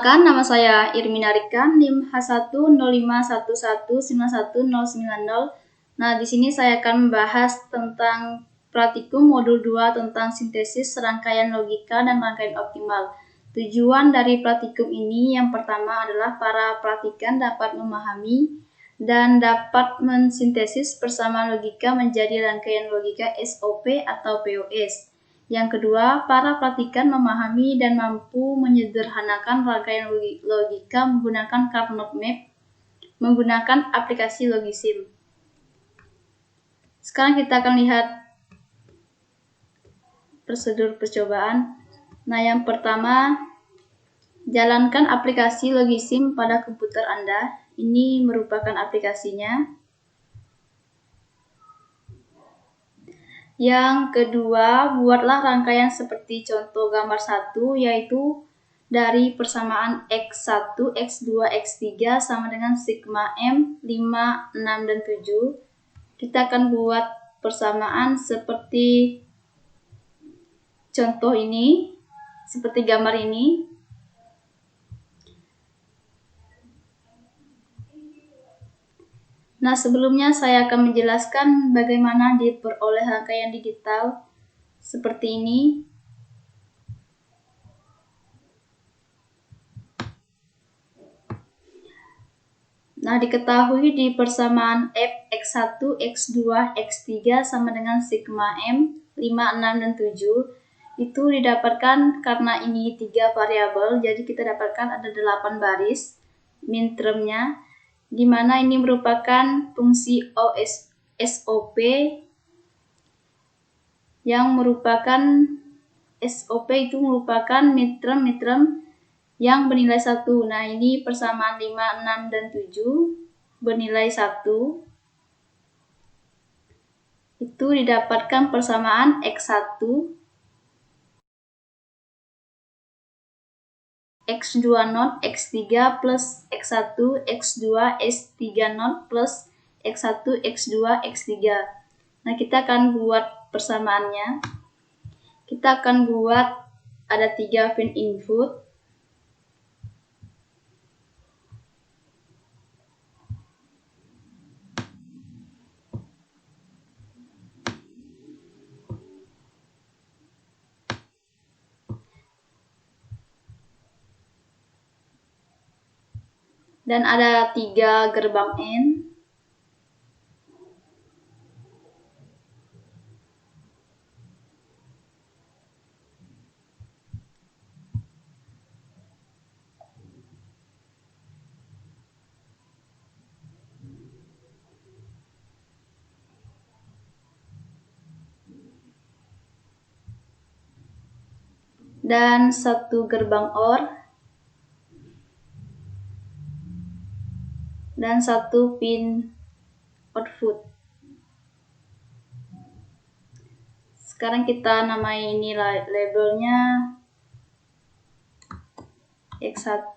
Perkenalkan, nama saya Irmina Rika, NIM H10511919090. Nah, di sini saya akan membahas tentang praktikum modul 2 tentang sintesis rangkaian logika dan rangkaian optimal. Tujuan dari praktikum ini yang pertama adalah para praktikan dapat memahami dan dapat mensintesis persamaan logika menjadi rangkaian logika SOP atau POS. Yang kedua, para praktikan memahami dan mampu menyederhanakan rangkaian logika menggunakan Carnot Map menggunakan aplikasi Logisim. Sekarang kita akan lihat prosedur percobaan. Nah, yang pertama, jalankan aplikasi Logisim pada komputer Anda. Ini merupakan aplikasinya. Yang kedua, buatlah rangkaian seperti contoh gambar 1, yaitu dari persamaan X1, X2, X3 sama dengan sigma M 5, 6, dan 7. Kita akan buat persamaan seperti contoh ini, seperti gambar ini. Nah, sebelumnya saya akan menjelaskan bagaimana diperoleh rangkaian digital seperti ini. Nah, diketahui di persamaan F X1, X2, X3 sama dengan sigma M 5, 6, dan 7 itu didapatkan karena ini 3 variabel, jadi kita dapatkan ada 8 baris min termnya, di mana ini merupakan fungsi SOP yang merupakan SOP itu merupakan midterm yang bernilai 1. Nah, ini persamaan 5, 6, dan 7 bernilai 1. Itu didapatkan persamaan X1, X2 not, X3 plus X1, X2, S3 not plus X1, X2, X3. Nah, kita akan buat persamaannya. Kita akan buat ada 3 fin input. Dan ada 3 gerbang N. Dan 1 gerbang OR. Dan 1 pin output. Sekarang kita namai ini labelnya X1,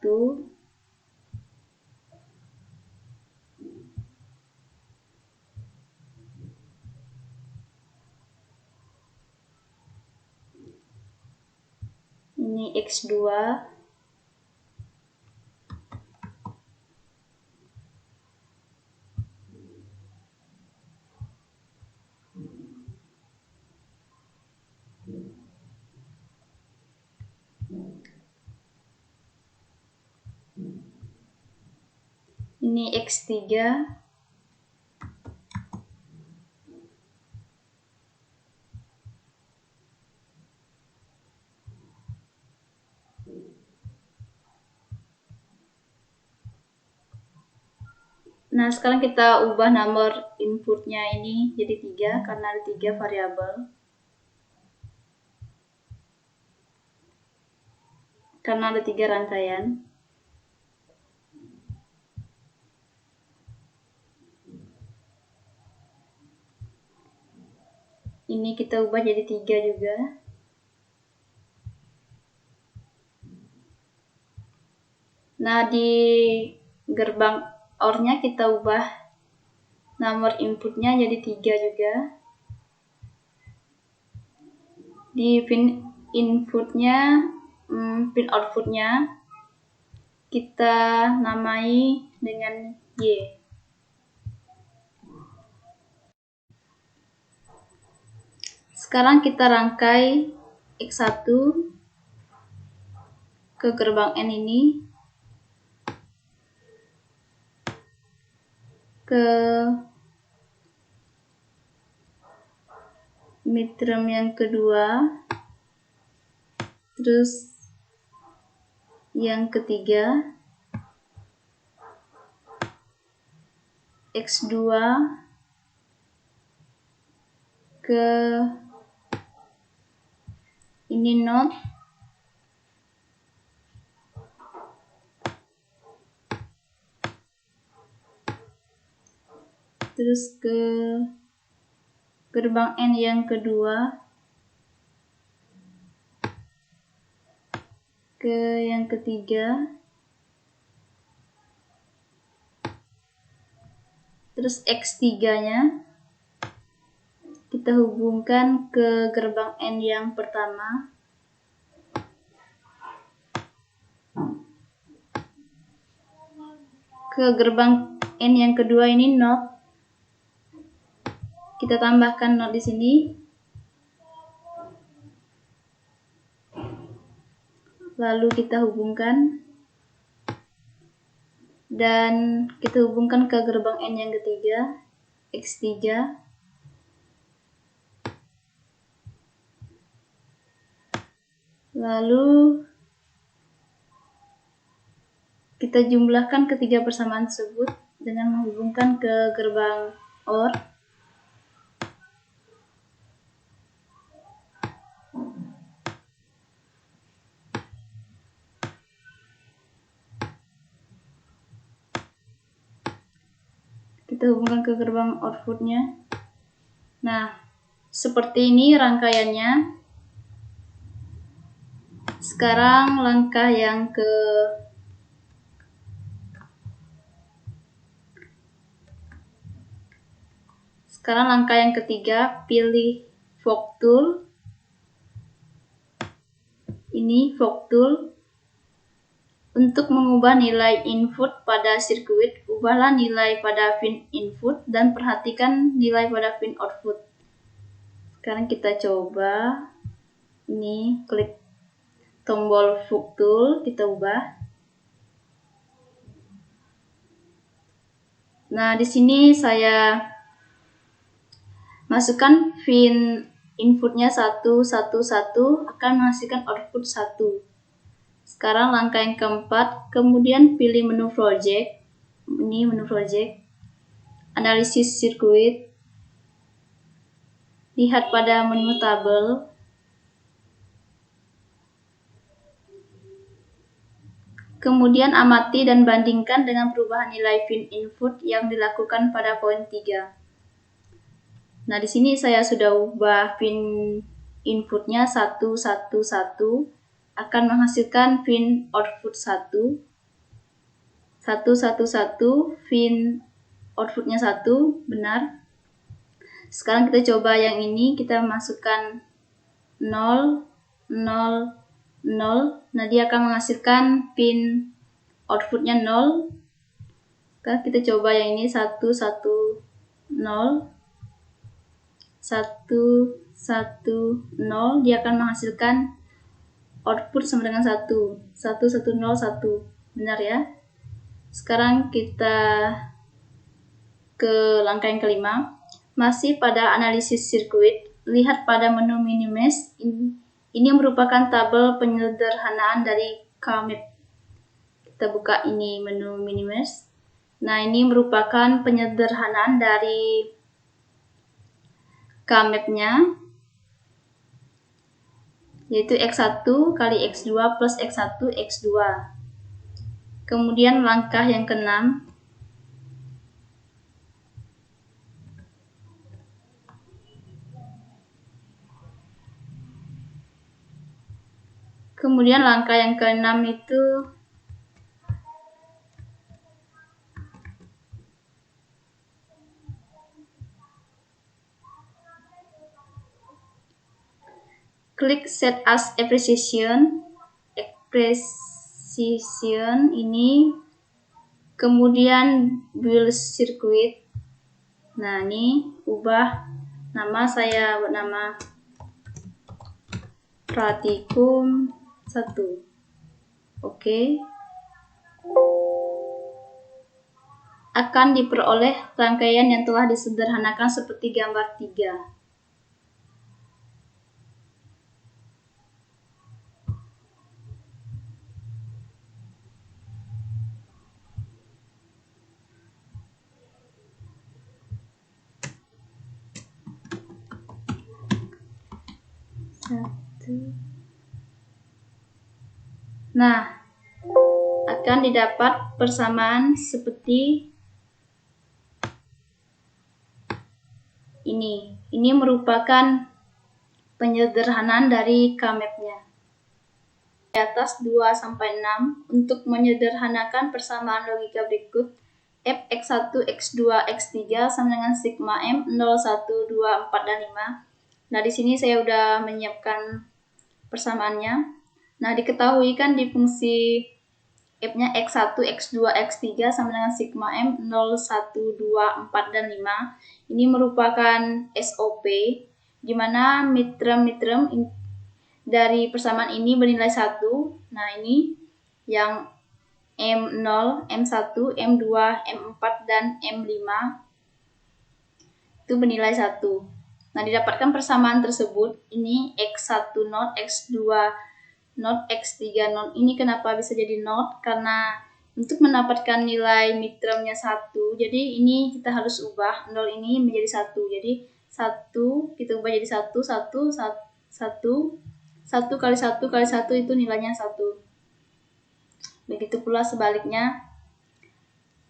ini X2, ini X3, nah, sekarang kita ubah nomor inputnya ini jadi 3 karena ada 3 variabel. Karena ada 3 rangkaian. Ini kita ubah jadi 3 juga. Nah, di gerbang OR-nya kita ubah nomor inputnya jadi 3 juga. Di pin inputnya, pin outputnya kita namai dengan Y. Sekarang kita rangkai X1 ke gerbang N ini, ke midterm yang kedua, terus yang ketiga, X2 ke ini node, terus ke gerbang N yang kedua, ke yang ketiga, terus X3-nya kita hubungkan ke gerbang N yang pertama, ke gerbang N yang kedua ini node, kita tambahkan node di sini, lalu kita hubungkan, dan kita hubungkan ke gerbang N yang ketiga, X3, lalu kita jumlahkan ketiga persamaan tersebut dengan menghubungkan ke gerbang OR. Kita hubungkan ke gerbang outputnya. Nah, seperti ini rangkaiannya. Sekarang langkah yang ketiga, pilih Fog Tool. Ini Fog Tool. Untuk mengubah nilai input pada sirkuit, ubahlah nilai pada pin input dan perhatikan nilai pada pin output. Sekarang kita coba. Ini klik tombol Fog Tool, kita ubah. Nah, di sini saya masukkan pin inputnya 1, 1, 1 akan menghasilkan output 1. Sekarang langkah yang keempat, kemudian pilih menu project. Ini menu project. Analisis sirkuit. Lihat pada menu tabel. Kemudian amati dan bandingkan dengan perubahan nilai pin input yang dilakukan pada poin 3. Nah, di sini saya sudah ubah pin inputnya 1, 1, 1 akan menghasilkan pin output 1. 1, 1, 1, pin outputnya 1, benar. Sekarang kita coba yang ini, kita masukkan 0, 0, 0. Nah, dia akan menghasilkan pin outputnya 0. Sekarang kita coba yang ini, 1, 1, 0. 1, 1, 0. Dia akan menghasilkan output sama dengan 1. 1, 1, 0, 1. Benar ya? Sekarang kita ke langkah yang kelima. Masih pada analisis sirkuit, lihat pada menu Minimesh. Ini merupakan tabel penyederhanaan dari Kmap. Kita buka ini menu Minimesh. Nah, ini merupakan penyederhanaan dari Kmap-nya, yaitu X1 kali X2 plus X1 X2. Kemudian langkah yang keenam, itu klik Set as Appreciation transition ini, kemudian build circuit. Nah, ini ubah nama, saya buat nama praktikum 1. Oke. Akan diperoleh rangkaian yang telah disederhanakan seperti gambar 3. Nah, akan didapat persamaan seperti ini. Ini merupakan penyederhanaan dari K-map-nya. Di atas 2-6, untuk menyederhanakan persamaan logika berikut, f(x1, x2, x3) sama dengan sigma m 0, 1, 2, 4, dan 5. Nah, di sini saya udah menyiapkan persamaannya. Nah, diketahui kan di fungsi f-nya x1, x2, x3 sama dengan sigma m 0, 1, 2, 4, dan 5. Ini merupakan SOP, di mana midterm dari persamaan ini bernilai 1. Nah, ini yang M0, M1, M2, M4, dan M5 itu bernilai 1. Nah, didapatkan persamaan tersebut, ini X1 not, X2 not, X3 not. Ini kenapa bisa jadi not? Karena untuk mendapatkan nilai midtermnya 1, jadi ini kita harus ubah 0 ini menjadi 1. Jadi 1 kita ubah jadi 1, 1, 1 kali 1 kali 1 itu nilainya 1. Begitu pula sebaliknya.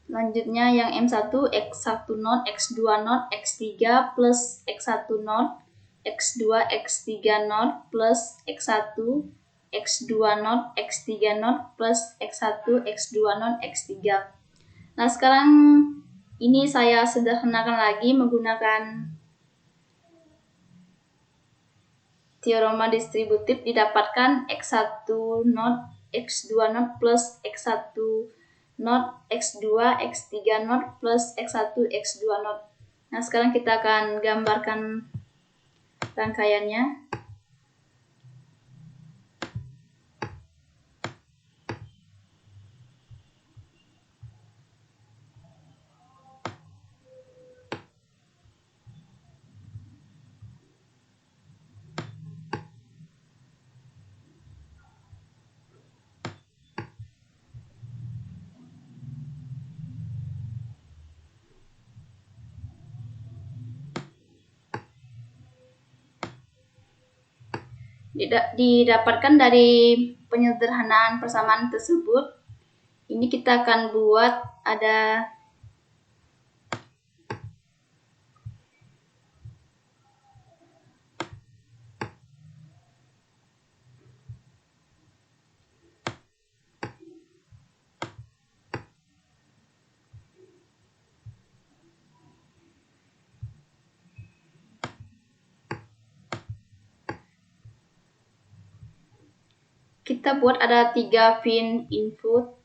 Lanjutnya yang M1, X1 not, X2 not, X3 plus X1 not, X2, X3 not plus X1, X2 not, X3 not plus X1, X2 not, X3. Nah, sekarang ini saya sederhanakan lagi menggunakan teorema distributif. Didapatkan X1 not, X2 not plus X1 not, X2, X3 not plus X1, X2 not. Nah, sekarang kita akan gambarkan rangkaiannya. Didapatkan dari penyederhanaan persamaan tersebut, ini kita akan buat ada ada 3 pin input.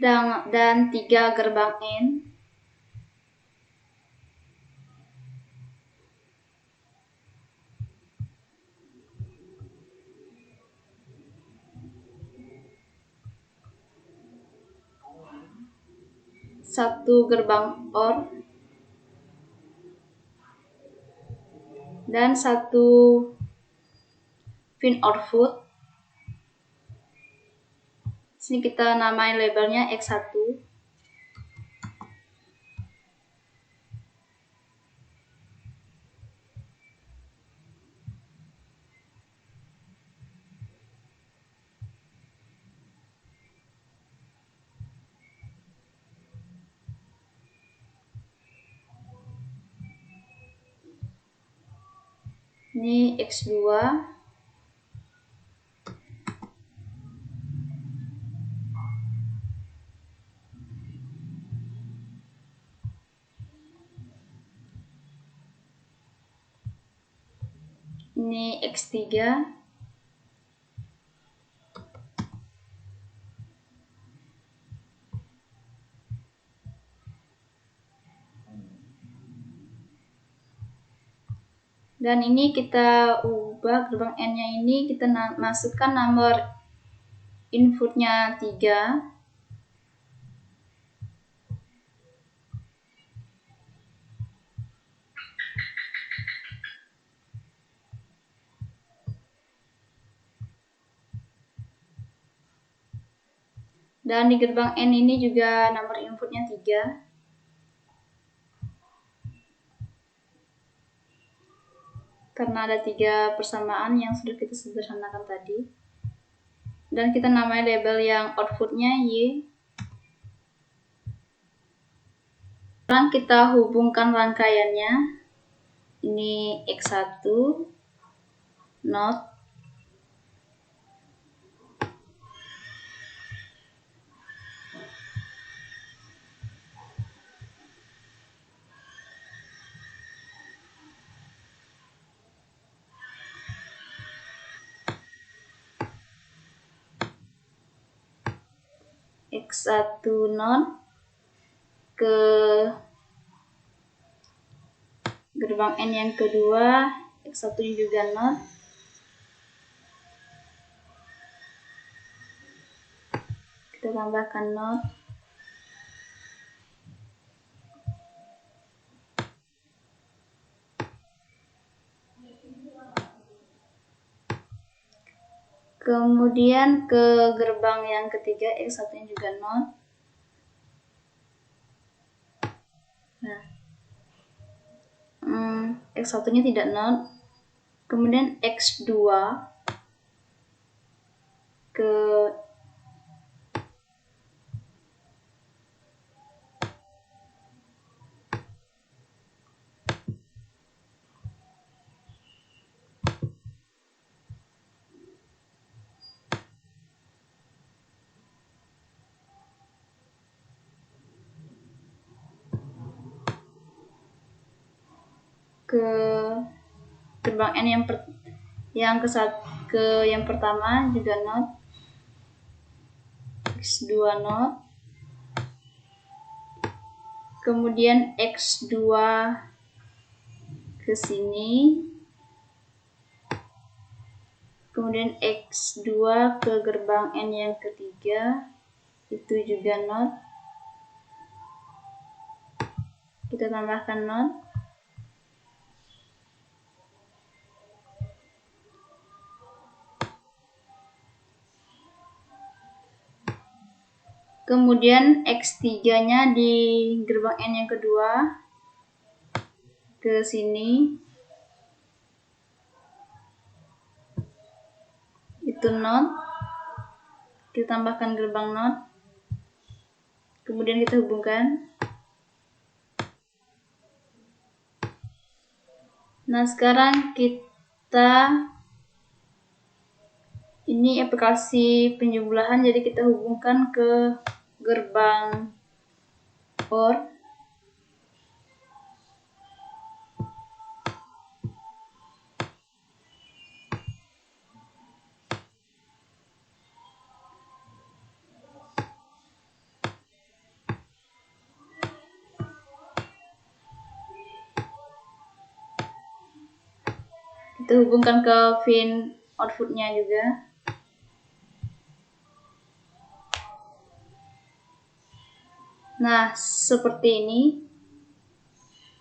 Dan 3 gerbang N. Satu gerbang OR dan 1 pin output. Sini kita namain labelnya X1. Ini X2. Ini X3. Dan ini kita ubah gerbang N-nya ini, kita masukkan nomor inputnya 3. Dan di gerbang N ini juga nomor inputnya 3. Karena ada 3 persamaan yang sudah kita sederhanakan tadi. Dan kita namai label yang outputnya Y. Sekarang kita hubungkan rangkaiannya. Ini X1 not X1 not ke gerbang N yang kedua, X1 juga not. Kita tambahkan not. Kemudian ke gerbang yang ketiga, X1 juga not. Nah, X1-nya tidak not. Kemudian X2 ke gerbang N yang pertama juga not. X2 not. Kemudian X2 ke sini. Kemudian X2 ke gerbang N yang ketiga, itu juga not. Kita tambahkan not. Kemudian X3-nya di gerbang N yang kedua ke sini, itu not. Kita tambahkan gerbang not. Kemudian kita hubungkan. Nah, sekarang ini aplikasi penjumlahan, jadi kita hubungkan ke gerbang OR. Kita hubungkan ke pin outputnya juga. Nah, seperti ini.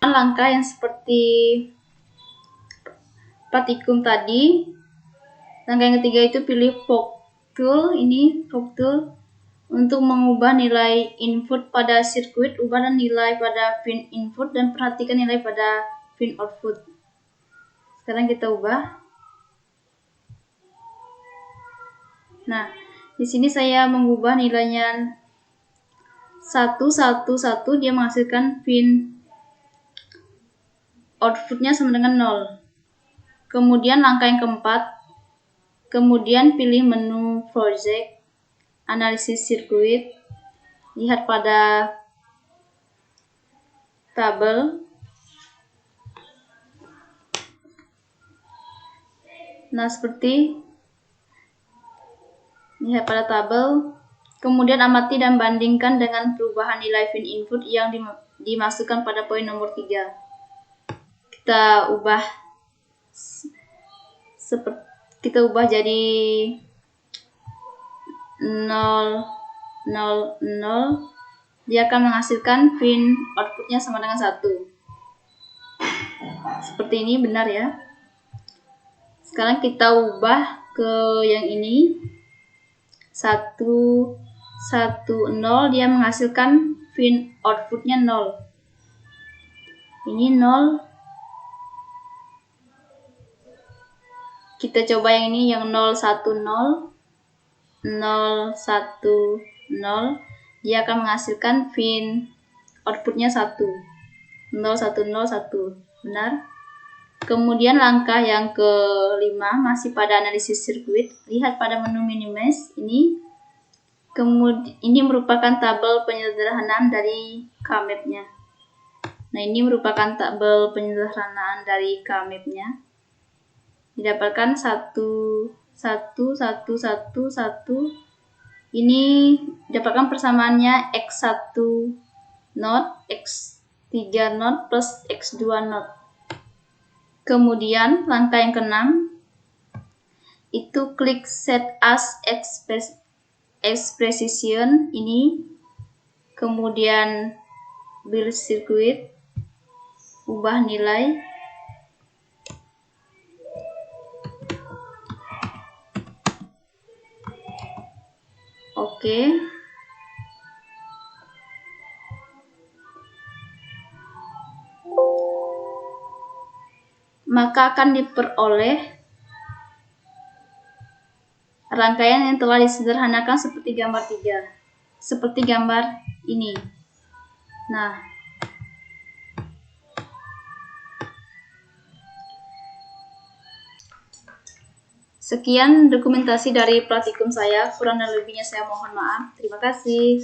Langkah yang seperti praktikum tadi. Langkah yang ketiga itu pilih Fog Tool. Ini Fog Tool untuk mengubah nilai input pada sirkuit, ubah dan nilai pada pin input, dan perhatikan nilai pada pin output. Sekarang kita ubah. Nah, di sini saya mengubah nilainya 111, dia menghasilkan pin outputnya sama dengan 0. Kemudian langkah yang keempat, kemudian pilih menu project, analisis sirkuit, lihat pada tabel. Nah, seperti lihat pada tabel. Kemudian amati dan bandingkan dengan perubahan nilai fin input yang dimasukkan pada poin nomor 3. Kita ubah jadi 0, 0, 0. Dia akan menghasilkan fin outputnya sama dengan 1. Seperti ini, benar ya. Sekarang kita ubah ke yang ini. 1, 1, 0, dia menghasilkan fin outputnya 0. Ini 0. Kita coba yang ini, yang 0, 1, 0. 0, 1, 0. Dia akan menghasilkan fin outputnya 1. 0, 1, 0, 1. Benar. Kemudian langkah yang ke-5 masih pada analisis sirkuit. Lihat pada menu minimize ini. Kemudian ini merupakan tabel penyederhanaan dari K-map-nya. Nah, ini merupakan tabel penyederhanaan dari K-map-nya. Didapatkan 1, 1, 1, 1, 1. Ini didapatkan persamaannya X1 not, X3 not plus X2 not. Kemudian langkah yang ke-6 itu klik set as expression ini, kemudian build circuit, ubah nilai. Oke. Maka akan diperoleh rangkaian yang telah disederhanakan seperti gambar 3. Seperti gambar ini. Nah, sekian dokumentasi dari praktikum saya. Kurang dan lebihnya saya mohon maaf. Terima kasih.